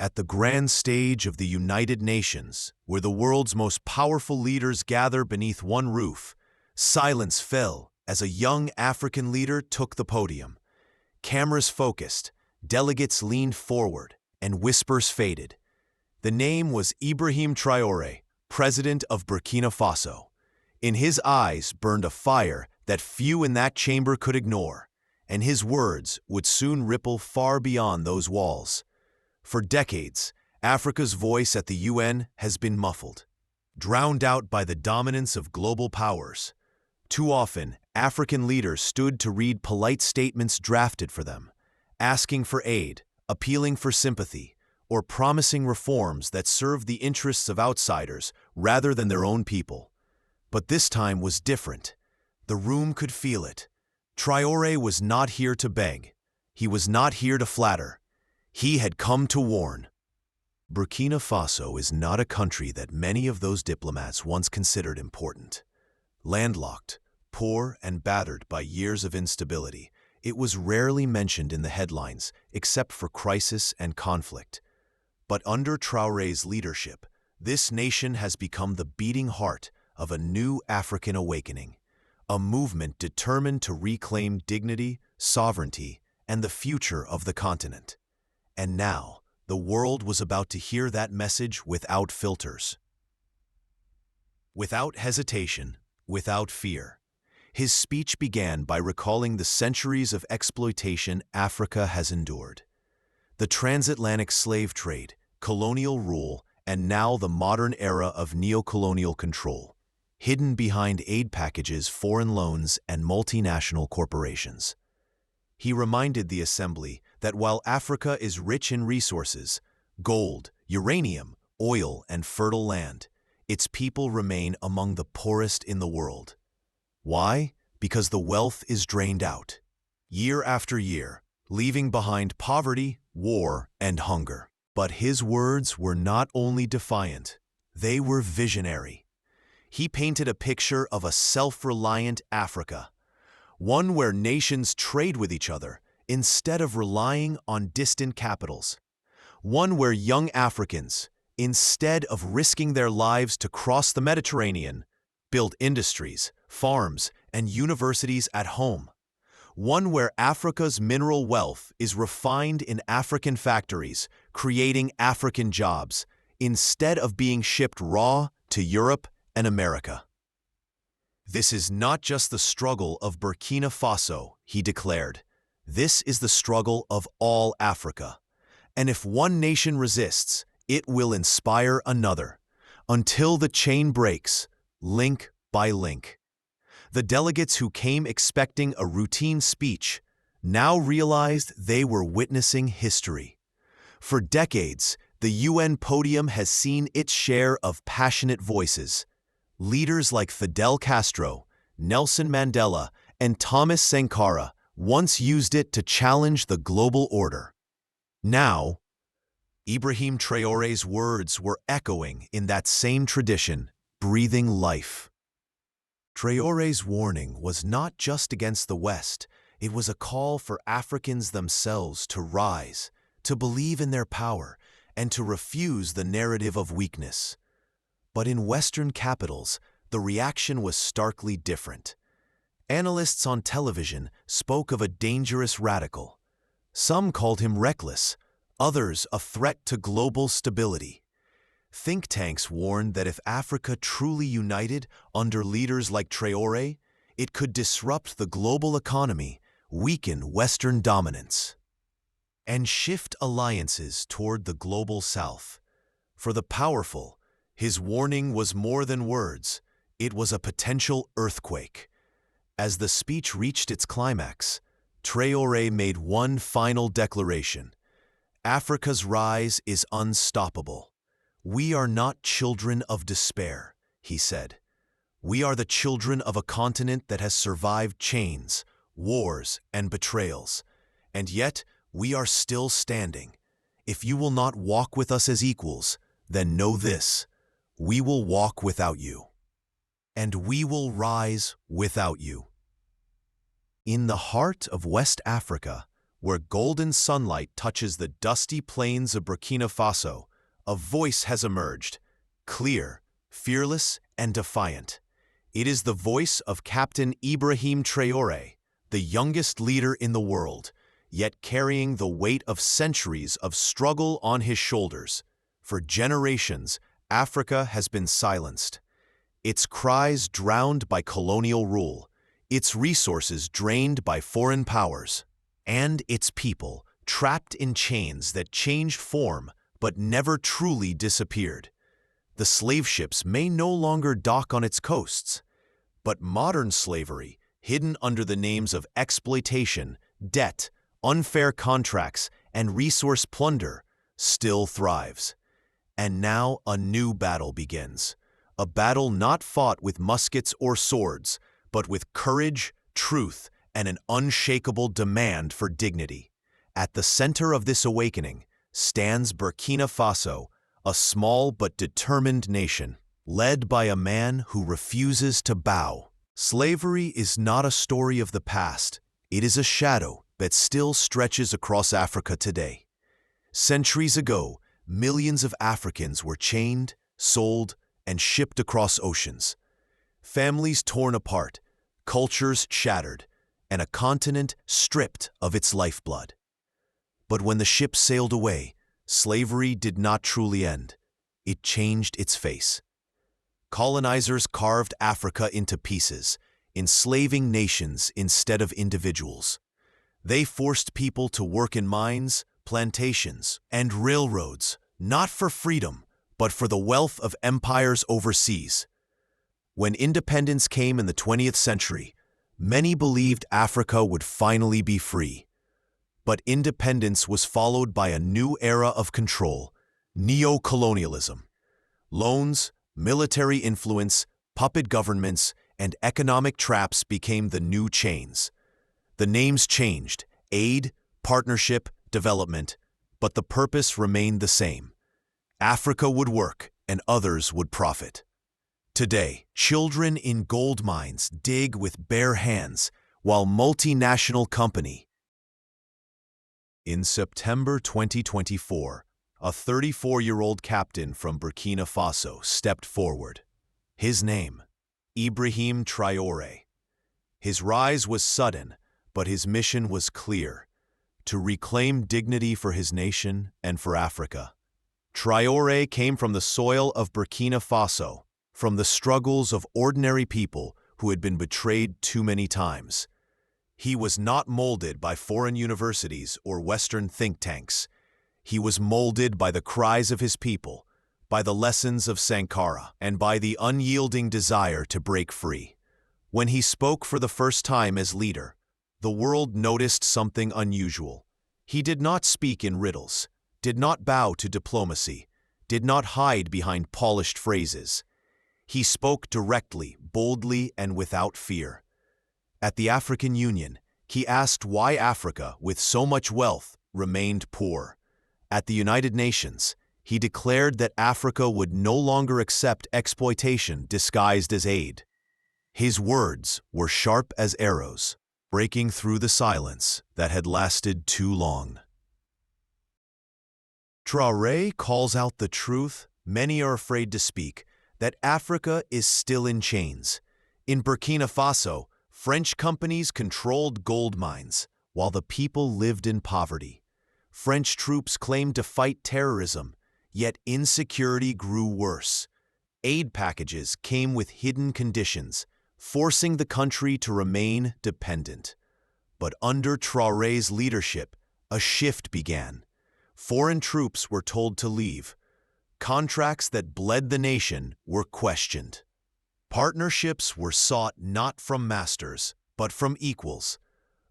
At the grand stage of the United Nations, where the world's most powerful leaders gather beneath one roof, silence fell as a young African leader took the podium. Cameras focused, delegates leaned forward, and whispers faded. The name was Ibrahim Traoré, president of Burkina Faso. In his eyes burned a fire that few in that chamber could ignore, and his words would soon ripple far beyond those walls. For decades, Africa's voice at the UN has been muffled, drowned out by the dominance of global powers. Too often, African leaders stood to read polite statements drafted for them, asking for aid, appealing for sympathy, or promising reforms that served the interests of outsiders rather than their own people. But this time was different. The room could feel it. Traoré was not here to beg. He was not here to flatter. He had come to warn. Burkina Faso is not a country that many of those diplomats once considered important. Landlocked, poor, and battered by years of instability, it was rarely mentioned in the headlines except for crisis and conflict. But under Traoré's leadership, this nation has become the beating heart of a new African awakening, a movement determined to reclaim dignity, sovereignty, and the future of the continent. And now, the world was about to hear that message without filters. Without hesitation, without fear. His speech began by recalling the centuries of exploitation Africa has endured. The transatlantic slave trade, colonial rule, and now the modern era of neocolonial control, hidden behind aid packages, foreign loans, and multinational corporations. He reminded the Assembly that while Africa is rich in resources, gold, uranium, oil, and fertile land, its people remain among the poorest in the world. Why? Because the wealth is drained out, year after year, leaving behind poverty, war, and hunger. But his words were not only defiant, they were visionary. He painted a picture of a self-reliant Africa, one where nations trade with each other instead of relying on distant capitals, one where young Africans, instead of risking their lives to cross the Mediterranean, build industries, farms, and universities at home, one where Africa's mineral wealth is refined in African factories, creating African jobs, instead of being shipped raw to Europe and America. This is not just the struggle of Burkina Faso, he declared. This is the struggle of all Africa. And if one nation resists, it will inspire another, until the chain breaks, link by link. The delegates who came expecting a routine speech now realized they were witnessing history. For decades, the UN podium has seen its share of passionate voices. Leaders like Fidel Castro, Nelson Mandela, and Thomas Sankara once used it to challenge the global order. Now, Ibrahim Traoré's words were echoing in that same tradition, breathing life. Traoré's warning was not just against the West, it was a call for Africans themselves to rise, to believe in their power, and to refuse the narrative of weakness. But in Western capitals, the reaction was starkly different. Analysts on television spoke of a dangerous radical. Some called him reckless, others a threat to global stability. Think tanks warned that if Africa truly united under leaders like Traoré, it could disrupt the global economy, weaken Western dominance, and shift alliances toward the global South. For the powerful, his warning was more than words, it was a potential earthquake. As the speech reached its climax, Traoré made one final declaration. Africa's rise is unstoppable. We are not children of despair, he said. We are the children of a continent that has survived chains, wars, and betrayals. And yet, we are still standing. If you will not walk with us as equals, then know this. We will walk without you. And we will rise without you. In the heart of West Africa, where golden sunlight touches the dusty plains of Burkina Faso, a voice has emerged, clear, fearless, and defiant. It is the voice of Captain Ibrahim Traoré, the youngest leader in the world, yet carrying the weight of centuries of struggle on his shoulders. For generations, Africa has been silenced. Its cries drowned by colonial rule, its resources drained by foreign powers, and its people trapped in chains that changed form but never truly disappeared. The slave ships may no longer dock on its coasts, but modern slavery, hidden under the names of exploitation, debt, unfair contracts, and resource plunder, still thrives. And now a new battle begins. A battle not fought with muskets or swords, but with courage, truth, and an unshakable demand for dignity. At the center of this awakening stands Burkina Faso, a small but determined nation, led by a man who refuses to bow. Slavery is not a story of the past. It is a shadow that still stretches across Africa today. Centuries ago, millions of Africans were chained, sold, and shipped across oceans. Families torn apart, cultures shattered, and a continent stripped of its lifeblood. But when the ships sailed away, slavery did not truly end. It changed its face. Colonizers carved Africa into pieces, enslaving nations instead of individuals. They forced people to work in mines, plantations, and railroads, not for freedom, but for the wealth of empires overseas. When independence came in the 20th century, many believed Africa would finally be free. But independence was followed by a new era of control, neo-colonialism. Loans, military influence, puppet governments, and economic traps became the new chains. The names changed: aid, partnership, development, but the purpose remained the same. Africa would work, and others would profit. Today, children in gold mines dig with bare hands, while multinational company. In September 2024, a 34-year-old captain from Burkina Faso stepped forward. His name, Ibrahim Traoré. His rise was sudden, but his mission was clear: to reclaim dignity for his nation and for Africa. Traoré came from the soil of Burkina Faso, from the struggles of ordinary people who had been betrayed too many times. He was not molded by foreign universities or Western think tanks. He was molded by the cries of his people, by the lessons of Sankara, and by the unyielding desire to break free. When he spoke for the first time as leader, the world noticed something unusual. He did not speak in riddles, did not bow to diplomacy, did not hide behind polished phrases. He spoke directly, boldly, and without fear. At the African Union, he asked why Africa, with so much wealth, remained poor. At the United Nations, he declared that Africa would no longer accept exploitation disguised as aid. His words were sharp as arrows, breaking through the silence that had lasted too long. Traoré calls out the truth many are afraid to speak, that Africa is still in chains. In Burkina Faso, French companies controlled gold mines, while the people lived in poverty. French troops claimed to fight terrorism, yet insecurity grew worse. Aid packages came with hidden conditions, forcing the country to remain dependent. But under Traoré's leadership, a shift began. Foreign troops were told to leave. Contracts that bled the nation were questioned. Partnerships were sought not from masters, but from equals.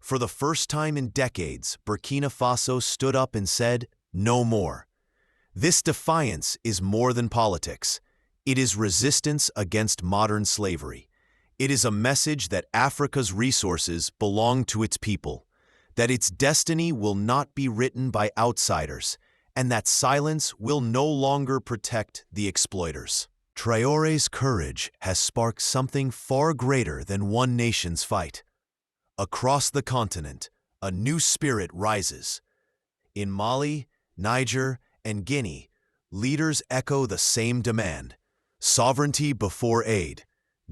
For the first time in decades, Burkina Faso stood up and said, "No more." This defiance is more than politics. It is resistance against modern slavery. It is a message that Africa's resources belong to its people, that its destiny will not be written by outsiders, and that silence will no longer protect the exploiters. Traoré's courage has sparked something far greater than one nation's fight. Across the continent, a new spirit rises. In Mali, Niger, and Guinea, leaders echo the same demand: sovereignty before aid,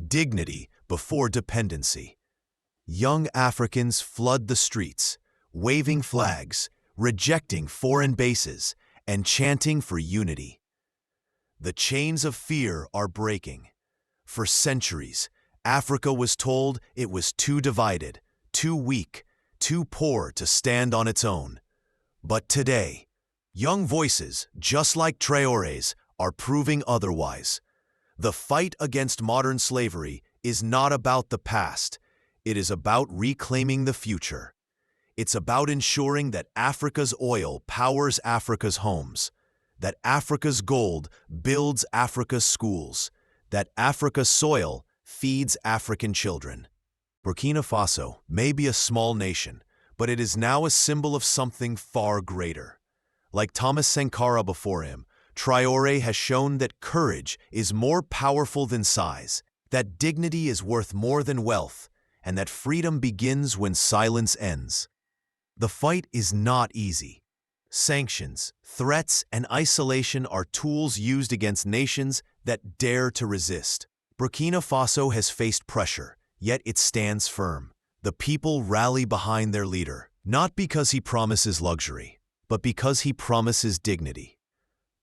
dignity before dependency. Young Africans flood the streets, waving flags, rejecting foreign bases, and chanting for unity. The chains of fear are breaking. For centuries, Africa was told it was too divided, too weak, too poor to stand on its own. But today, young voices, just like Traore's, are proving otherwise. The fight against modern slavery is not about the past. It is about reclaiming the future. It's about ensuring that Africa's oil powers Africa's homes, that Africa's gold builds Africa's schools, that Africa's soil feeds African children. Burkina Faso may be a small nation, but it is now a symbol of something far greater. Like Thomas Sankara before him, Traore has shown that courage is more powerful than size, that dignity is worth more than wealth, and that freedom begins when silence ends. The fight is not easy. Sanctions, threats, and isolation are tools used against nations that dare to resist. Burkina Faso has faced pressure, yet it stands firm. The people rally behind their leader, not because he promises luxury, but because he promises dignity.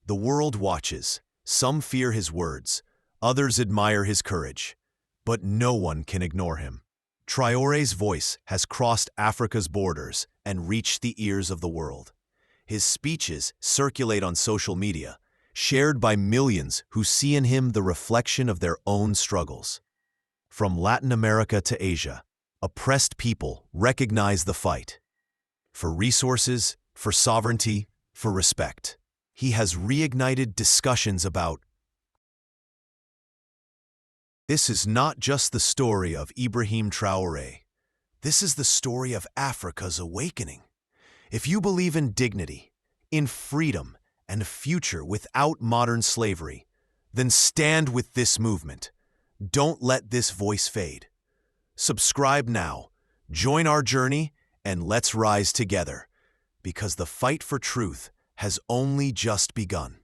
The world watches. Some fear his words, others admire his courage, but no one can ignore him. Traore's voice has crossed Africa's borders and reached the ears of the world. His speeches circulate on social media, shared by millions who see in him the reflection of their own struggles. From Latin America to Asia, oppressed people recognize the fight. For resources, for sovereignty, for respect. He has reignited discussions about. This is not just the story of Ibrahim Traoré. This is the story of Africa's awakening. If you believe in dignity, in freedom, and a future without modern slavery, then stand with this movement. Don't let this voice fade. Subscribe now, join our journey, and let's rise together, because the fight for truth has only just begun.